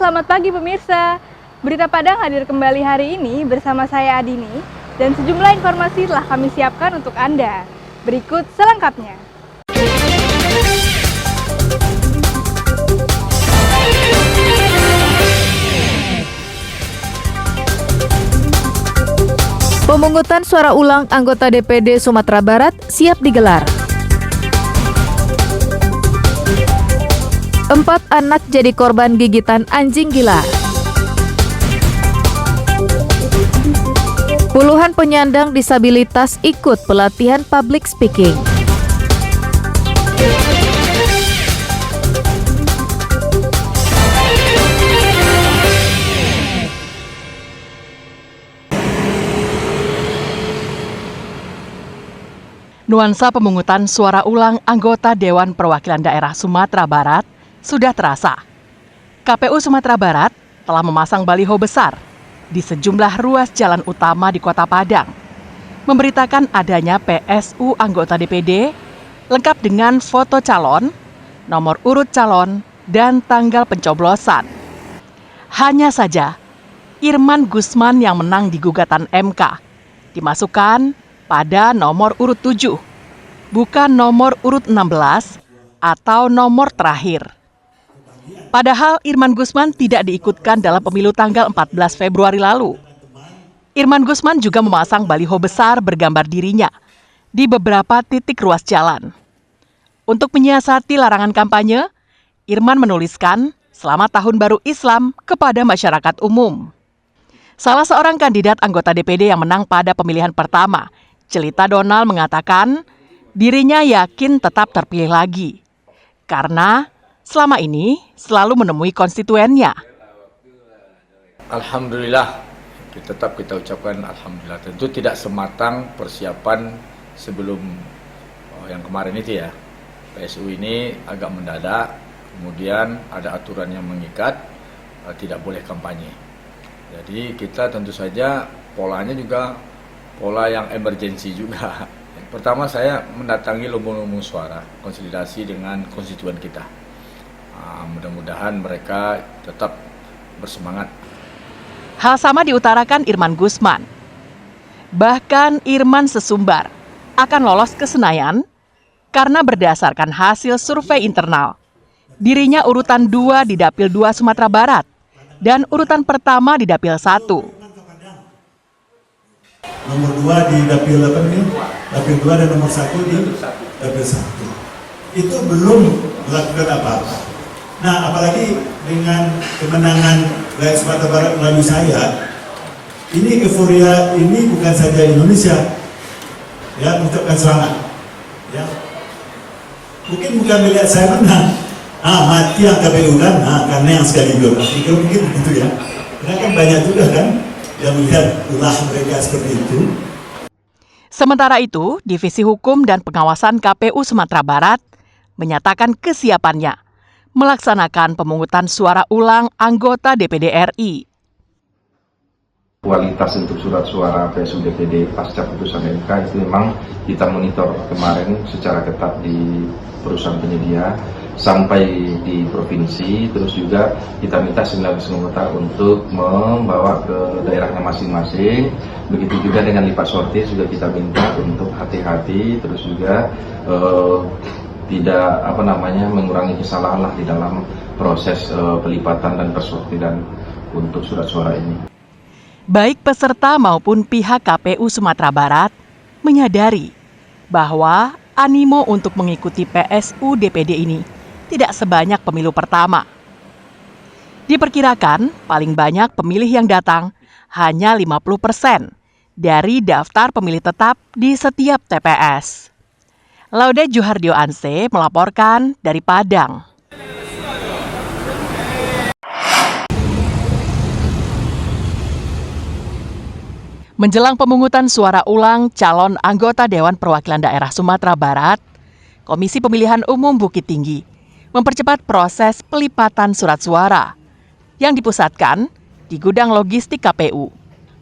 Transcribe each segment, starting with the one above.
selamat pagi pemirsa. Berita Padang hadir kembali hari ini bersama saya Adini dan sejumlah informasi telah kami siapkan untuk Anda. Berikut selengkapnya. Pemungutan suara ulang anggota DPD Sumatera Barat siap digelar. 4 anak jadi korban gigitan anjing gila. Puluhan penyandang disabilitas ikut pelatihan public speaking. Nuansa pemungutan suara ulang anggota Dewan Perwakilan Daerah Sumatera Barat sudah terasa. KPU Sumatera Barat telah memasang baliho besar di sejumlah ruas jalan utama di Kota Padang, memberitakan adanya PSU anggota DPD, lengkap dengan foto calon, nomor urut calon, dan tanggal pencoblosan. Hanya saja, Irman Gusman yang menang di gugatan MK dimasukkan pada nomor urut 7, bukan nomor urut 16 atau nomor terakhir. Padahal Irman Gusman tidak diikutkan dalam pemilu tanggal 14 Februari lalu. Irman Gusman juga memasang baliho besar bergambar dirinya di beberapa titik ruas jalan. Untuk menyiasati larangan kampanye, Irman menuliskan Selamat Tahun Baru Islam kepada masyarakat umum. Salah seorang kandidat anggota DPD yang menang pada pemilihan pertama, Celita Donald, mengatakan dirinya yakin tetap terpilih lagi karena selama ini selalu menemui konstituennya. Alhamdulillah, tetap kita ucapkan Alhamdulillah. Tentu tidak sematang persiapan sebelum yang kemarin itu ya. PSU ini agak mendadak, kemudian ada aturan yang mengikat, tidak boleh kampanye. Jadi kita tentu saja polanya juga pola yang emergensi juga. Pertama saya mendatangi lumbung-lumbung suara, konsolidasi dengan konstituen kita. Mudah-mudahan mereka tetap bersemangat. Hal sama diutarakan Irman Gusman. Bahkan Irman sesumbar akan lolos ke Senayan karena berdasarkan hasil survei internal. Dirinya urutan 2 di Dapil 2 Sumatera Barat dan urutan pertama di Dapil 1. Nomor 2 di Dapil apa nih? Dapil 2 dan nomor 1 di Dapil 1. Itu belum melakukan apa-apa. Nah, apalagi dengan kemenangan rakyat Sumatera Barat melalui saya, ini euforia ini bukan saja Indonesia, ya, mengucapkan selamat, ya. Mungkin bukan melihat saya menang, mati yang KPU kan, karena yang sekali dua, mungkin begitu ya. Karena kan banyak juga kan yang melihat ulah mereka seperti itu. Sementara itu, Divisi Hukum dan Pengawasan KPU Sumatera Barat menyatakan kesiapannya melaksanakan pemungutan suara ulang anggota DPD RI. Kualitas untuk surat suara PSU DPD pasca putusan MK itu memang kita monitor kemarin secara ketat di perusahaan penyedia sampai di provinsi, terus juga kita minta 19 anggota untuk membawa ke daerahnya masing-masing. Begitu juga dengan lipat sortir juga kita minta untuk hati-hati, terus juga tidak mengurangi kesalahan lah di dalam proses pelipatan dan persortiran untuk surat suara ini. Baik peserta maupun pihak KPU Sumatera Barat menyadari bahwa animo untuk mengikuti PSU DPD ini tidak sebanyak pemilu pertama. Diperkirakan paling banyak pemilih yang datang hanya 50% dari daftar pemilih tetap di setiap TPS. Laude Juhardio Anse melaporkan dari Padang. Menjelang pemungutan suara ulang calon anggota Dewan Perwakilan Daerah Sumatera Barat, Komisi Pemilihan Umum Bukit Tinggi mempercepat proses pelipatan surat suara yang dipusatkan di gudang logistik KPU.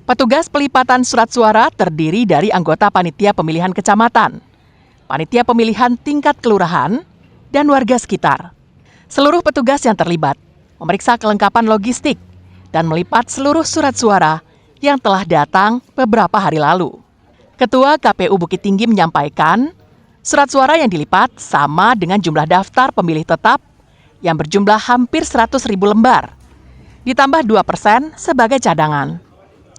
Petugas pelipatan surat suara terdiri dari anggota panitia pemilihan kecamatan, panitia pemilihan tingkat kelurahan, dan warga sekitar. Seluruh petugas yang terlibat memeriksa kelengkapan logistik, dan melipat seluruh surat suara yang telah datang beberapa hari lalu. Ketua KPU Bukit Tinggi menyampaikan, surat suara yang dilipat sama dengan jumlah daftar pemilih tetap yang berjumlah hampir 100.000 lembar, ditambah 2% sebagai cadangan.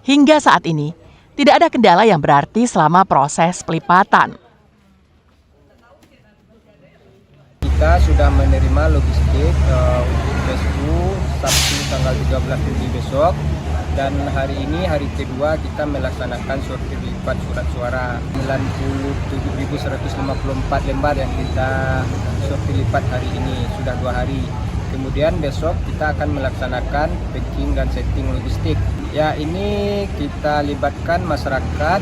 Hingga saat ini, tidak ada kendala yang berarti selama proses pelipatan. Kita sudah menerima logistik untuk PSU Sabtu tanggal 13 Juli besok, dan hari ini hari kedua kita melaksanakan sortir lipat surat suara 97.154 lembar yang kita sortir lipat hari ini, sudah 2 hari. Kemudian besok kita akan melaksanakan packing dan setting logistik. Ya, ini kita libatkan masyarakat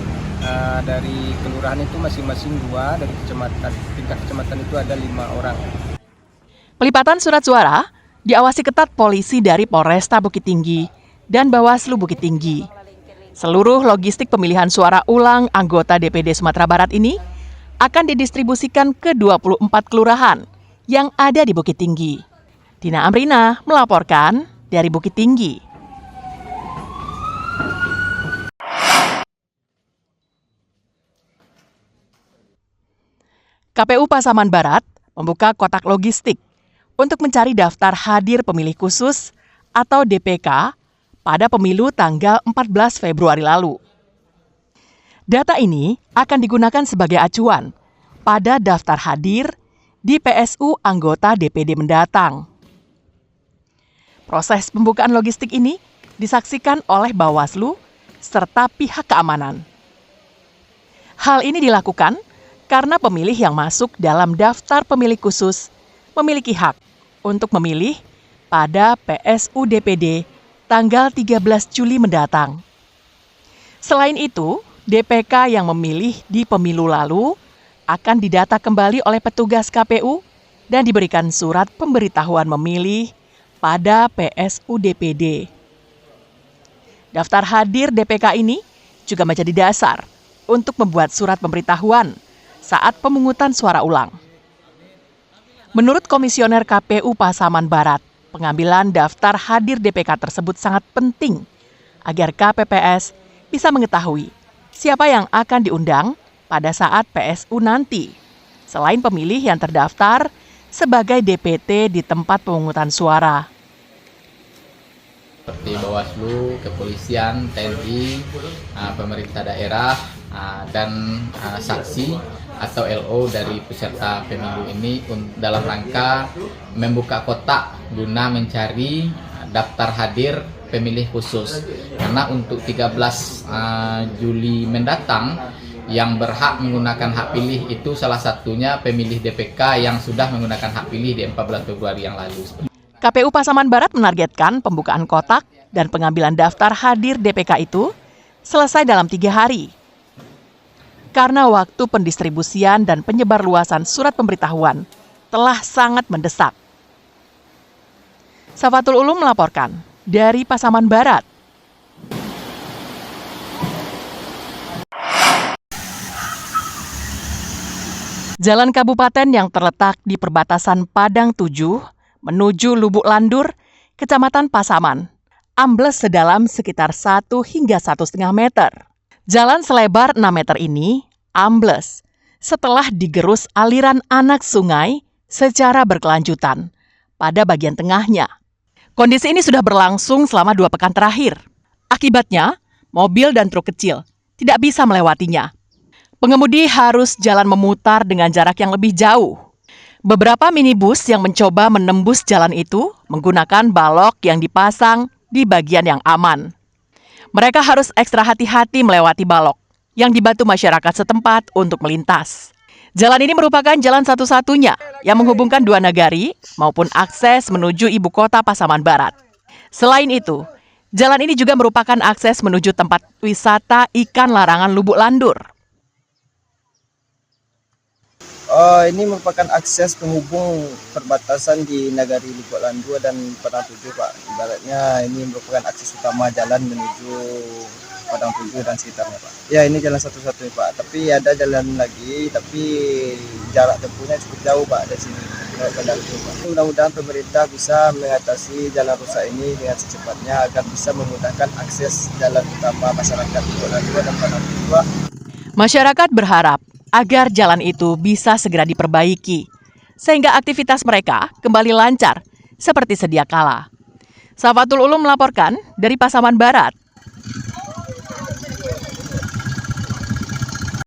dari kelurahan itu masing-masing 2, dari kecamatan, tingkat kecamatan itu ada 5 orang. Pelipatan surat suara diawasi ketat polisi dari Polresta Bukit Tinggi dan Bawaslu Bukit Tinggi. Seluruh logistik pemilihan suara ulang anggota DPD Sumatera Barat ini akan didistribusikan ke 24 kelurahan yang ada di Bukit Tinggi. Dina Amrina melaporkan dari Bukit Tinggi. KPU Pasaman Barat membuka kotak logistik untuk mencari daftar hadir pemilih khusus atau DPK pada pemilu tanggal 14 Februari lalu. Data ini akan digunakan sebagai acuan pada daftar hadir di PSU anggota DPD mendatang. Proses pembukaan logistik ini disaksikan oleh Bawaslu serta pihak keamanan. Hal ini dilakukan karena pemilih yang masuk dalam daftar pemilih khusus memiliki hak untuk memilih pada PSU DPD tanggal 13 Juli mendatang. Selain itu, DPK yang memilih di pemilu lalu akan didata kembali oleh petugas KPU dan diberikan surat pemberitahuan memilih pada PSU DPD. Daftar hadir DPK ini juga menjadi dasar untuk membuat surat pemberitahuan saat pemungutan suara ulang. Menurut Komisioner KPU Pasaman Barat, pengambilan daftar hadir DPK tersebut sangat penting agar KPPS bisa mengetahui siapa yang akan diundang pada saat PSU nanti, selain pemilih yang terdaftar sebagai DPT di tempat pemungutan suara. Seperti Bawaslu, Kepolisian, TNI, pemerintah daerah, dan saksi atau LO dari peserta pemilu ini dalam rangka membuka kotak guna mencari daftar hadir pemilih khusus. Karena untuk 13 Juli mendatang yang berhak menggunakan hak pilih itu salah satunya pemilih DPK yang sudah menggunakan hak pilih di 14 Februari yang lalu. KPU Pasaman Barat menargetkan pembukaan kotak dan pengambilan daftar hadir DPK itu selesai dalam 3 hari. Karena waktu pendistribusian dan penyebarluasan surat pemberitahuan telah sangat mendesak. Safatul Ulum melaporkan dari Pasaman Barat. Jalan kabupaten yang terletak di perbatasan Padang 7 menuju Lubuk Landur, Kecamatan Pasaman, ambles sedalam sekitar 1 hingga 1,5 meter. Jalan selebar 6 meter ini ambles setelah digerus aliran anak sungai secara berkelanjutan pada bagian tengahnya. Kondisi ini sudah berlangsung selama 2 pekan terakhir. Akibatnya, mobil dan truk kecil tidak bisa melewatinya. Pengemudi harus jalan memutar dengan jarak yang lebih jauh. Beberapa minibus yang mencoba menembus jalan itu menggunakan balok yang dipasang di bagian yang aman. Mereka harus ekstra hati-hati melewati balok yang dibantu masyarakat setempat untuk melintas. Jalan ini merupakan jalan satu-satunya yang menghubungkan 2 nagari maupun akses menuju ibu kota Pasaman Barat. Selain itu, jalan ini juga merupakan akses menuju tempat wisata ikan larangan Lubuk Landur. Ini merupakan akses penghubung perbatasan di Nagari Lubuk Landur dan Padang 7, Pak. Ibaratnya ini merupakan akses utama jalan menuju Padang 7 dan sekitarnya, Pak. Ya, ini jalan satu-satunya, Pak. Tapi ada jalan lagi, tapi jarak tempuhnya cukup jauh, Pak, dari sini. pendamping. Mudah-mudahan pemerintah bisa mengatasi jalan rusak ini dengan secepatnya agar bisa memudahkan akses jalan utama masyarakat di Zona 2 dan Zona 2. Masyarakat berharap agar jalan itu bisa segera diperbaiki, sehingga aktivitas mereka kembali lancar seperti sedia kala. Safatul Ulum melaporkan dari Pasaman Barat.